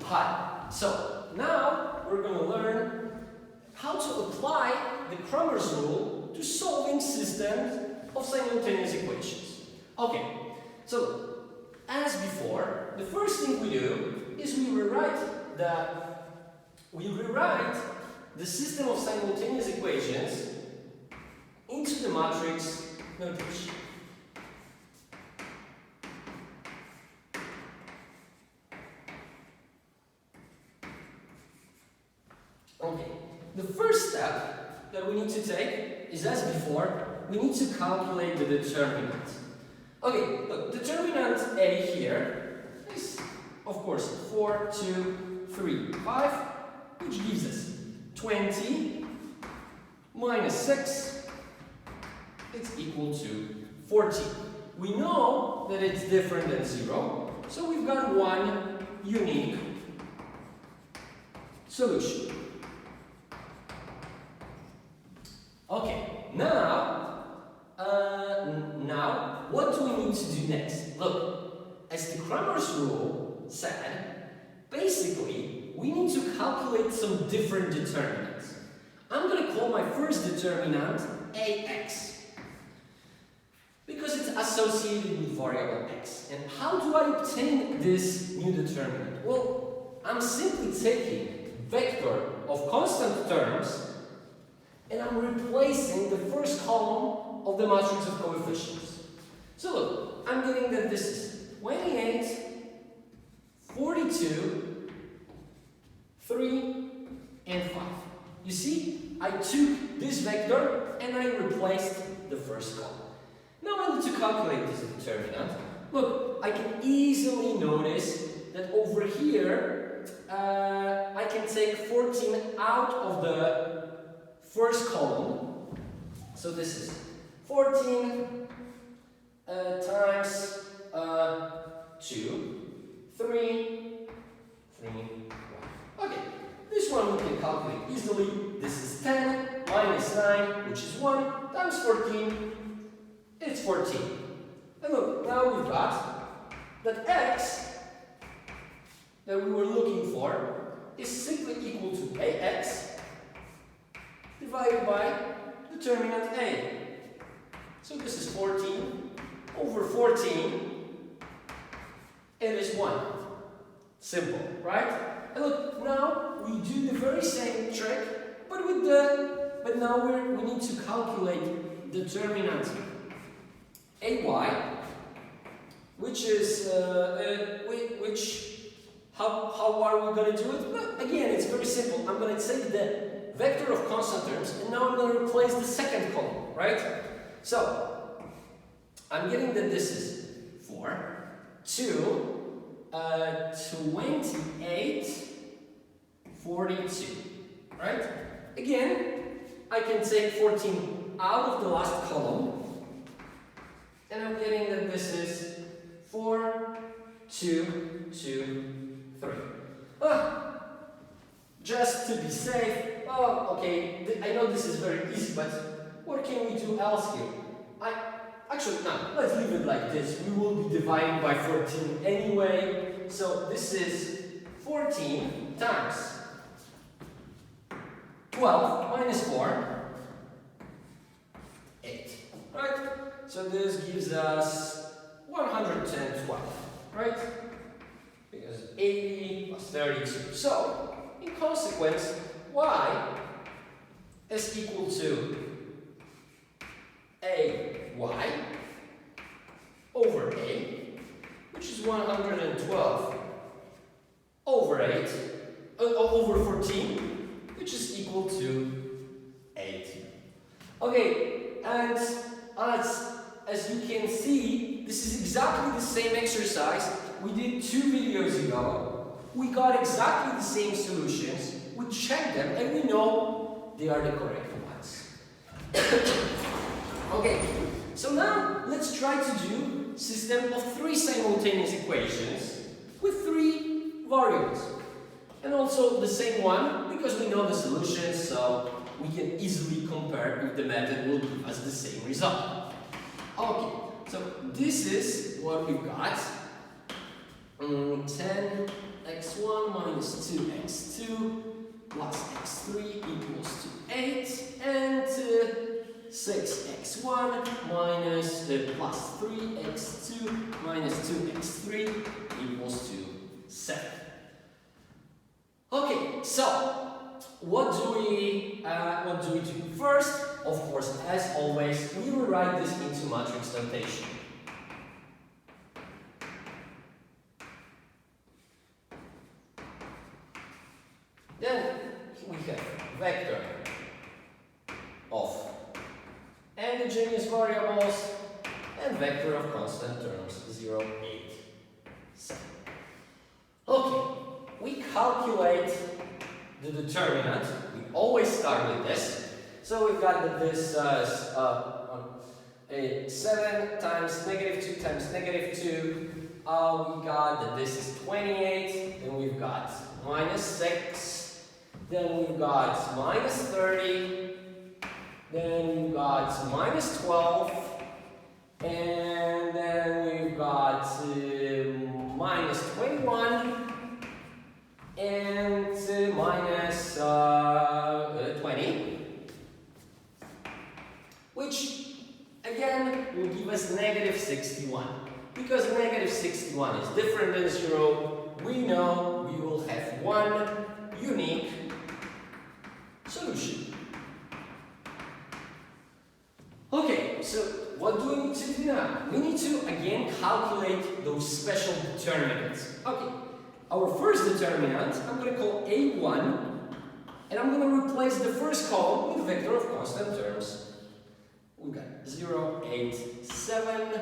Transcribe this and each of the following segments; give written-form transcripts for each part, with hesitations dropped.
Hi. So now we're going to learn how to apply the Cramer Rule to solving systems of simultaneous equations. Okay, so as before, the first thing we do is we rewrite the system of simultaneous equations into the matrix notation. Okay, the first step that we need to take is, as before, we need to calculate the determinant. Okay, look, determinant A here is, of course, 4, 2, 3, 5, which gives us 20 minus 6, it's equal to 14. We know that it's different than 0, so we've got one unique solution. Okay, now what do we need to do next? Look, as the Cramer Rule said, basically we need to calculate some different determinants. I'm going to call my first determinant AX because it's associated with variable x. And how do I obtain this new determinant? Well, I'm simply taking vector of constant terms and I'm replacing the first column of the matrix of coefficients. So look, I'm getting that this is 28, 42, 3, and 5. You see, I took this vector and I replaced the first column. Now I need to calculate this determinant. Look, I can easily notice that over here, I can take 14 out of the first column. So this is 14 times 2, 3, 1. Okay, this one we can calculate easily. This is 10 minus 9, which is 1, times 14, it's 14. And look, now we've got that x that we were looking for is simply equal to ax divided by determinant A. So this is 14 over 14, it is 1. Simple, right? And look, now we do the very same trick, but now we need to calculate determinant AY, which is, how are we going to do it? Well, again, it's very simple. I'm going to take the vector of constant terms, and now I'm going to replace the second column, right? So, I'm getting that this is 4, 2, 28, 42, right? Again, I can take 14 out of the last column, and I'm getting that this is 4, 2, 2, 3. Just to be safe, okay, I know this is very easy, but what can we do else here? Actually, no, let's leave it like this. We will be dividing by 14 anyway. So this is 14 times 12 minus 4, 8, right? So this gives us 112, right? Because 80 plus 32. So, in consequence, y is equal to ay over a, which is 112 over 8, over 14, which is equal to 8. Okay, and as you can see, this is exactly the same exercise we did 2 videos ago. We got exactly the same solutions, we checked them, and we know they are the correct ones. Okay, so now let's try to do a system of 3 simultaneous equations with 3 variables. And also the same one, because we know the solutions, so we can easily compare if the method will give us the same result. Okay, so this is what we've got. 10x x1 minus 2x2 plus x3 equals to 8, and 6x1 minus plus 3x2 minus 2x3 equals to 7. Okay, so what do we do? First, of course, as always, we will write this into matrix notation. Then we have vector of endogenous variables and vector of constant terms 0, 8, 7. Okay, we calculate the determinant. We always start with this. So we've got that this 7 times negative 2 times negative 2. We got that this is 28. Then we've got minus 6. Then we've got minus 30. Then we've got minus 12. And then we've got minus 21. And minus 20. Which again will give us negative 61. Because negative 61 is different than 0, we know we will have one unique solution. Okay, so what do we need to do now? We need to again calculate those special determinants. Okay, our first determinant I'm going to call A1, and I'm going to replace the first column with vector of constant terms. We've got 0, 8, 7,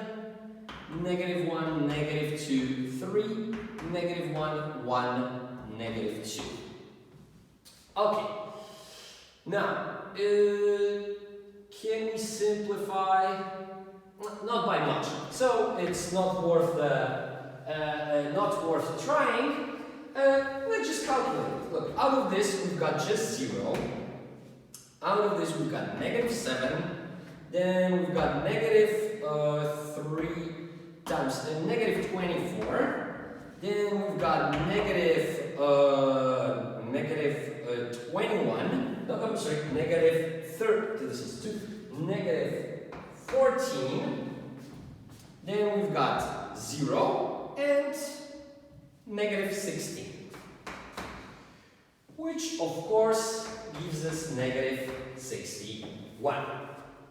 negative 1, negative 2, 3, negative 1, 1, negative 2. Okay, now, can we simplify? Not by much, so it's not worth trying. Let's just calculate. Look, out of this we've got just 0. Out of this we've got negative 7. Then we've got negative 3 times negative 24. Then we've got negative 21. No, I'm sorry, negative 30. This is 2. Negative 14. Then we've got 0 and negative 16. Which of course gives us negative 61.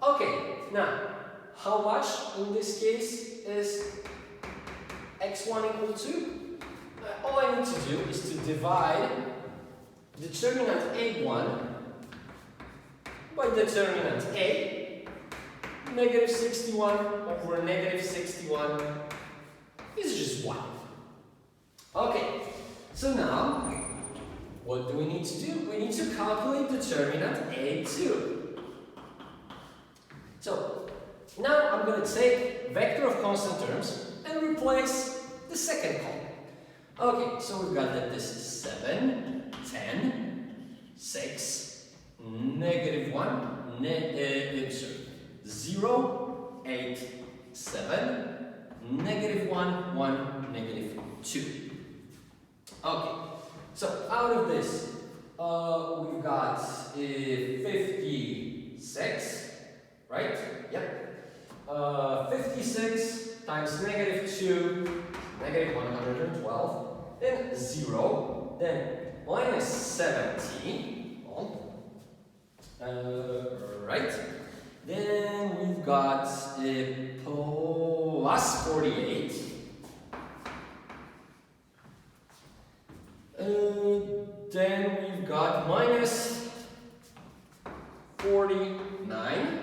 Okay, now how much in this case is x1 equal to? All I need to do is to divide determinant A1 by determinant A. Negative 61 over negative 61 is just 1. Okay, so now what do we need to do? We need to calculate determinant A2. So now I'm going to take vector of constant terms and replace the second column. Okay, so we've got that this is 7, 10, 6, negative 1, 0, 8, 7, negative 1, 1, negative 2. Okay, so out of this we've got 56. Right? Yep. 56 times negative 2, negative 112, then 0, then minus 17. Right? Then we've got plus 48. Then we've got minus 49.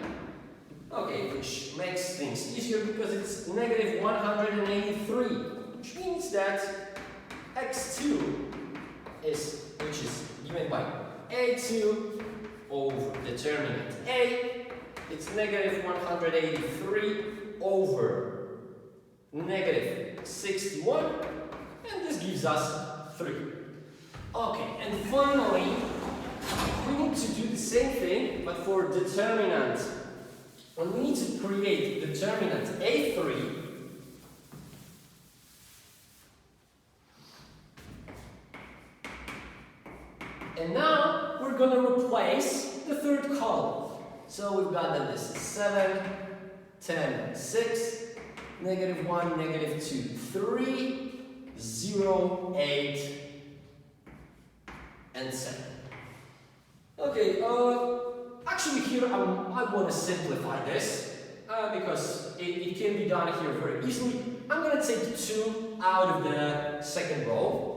Okay, which makes things easier because it's negative 183, which means that x2 which is given by a2 over determinant a, it's negative 183 over negative 61, and this gives us 3. Okay, and finally, we need to do the same thing, but for determinant. And we need to create determinant A3 And now we're going to replace the third column. So we've got that this is 7, 10, 6, negative 1, negative 2, 3, 0, 8, and 7. Okay, actually here I want to simplify this because it can be done here very easily. I'm going to take 2 out of the second row.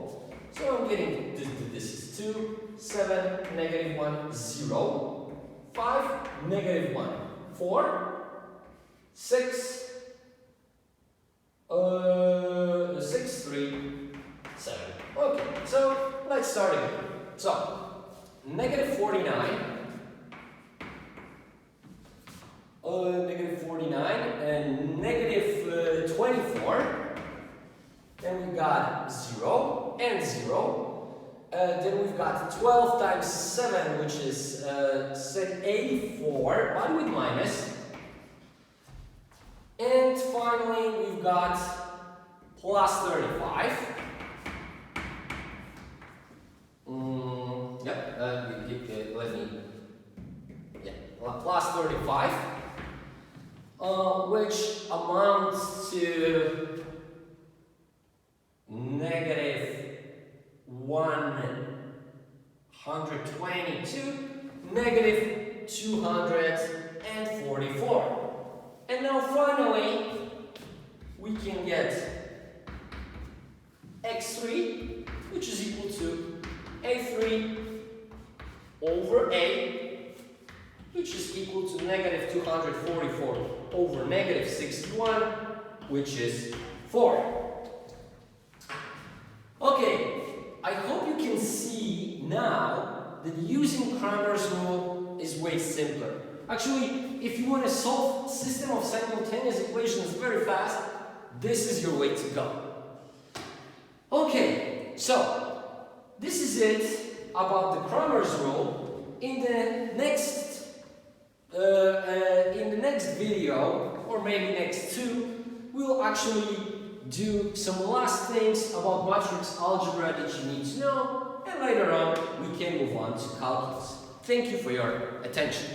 So I'm getting, this is 2, 7, negative 1, 0, 5, negative 1, 4, 6, 6, 3, 7. Okay, so let's start again. So, negative 49, negative 49, and negative 24. Then we've got 0 and 0. Then we've got 12 times 7, which is 84, but with minus. And finally, we've got plus 35. Plus 35, which amounts to negative 122, negative 244. And now finally, we can get x3, which is equal to a3 over a, which is equal to negative 244 over negative 61, which is 4. Okay, I hope you can see now that using Cramer's rule is way simpler. Actually, if you want to solve a system of simultaneous equations very fast, this is your way to go. Okay, so this is it about the Cramer's rule. In the next video, or maybe next two, we'll actually do some last things about matrix algebra that you need to know, and later on we can move on to calculus. Thank you for your attention.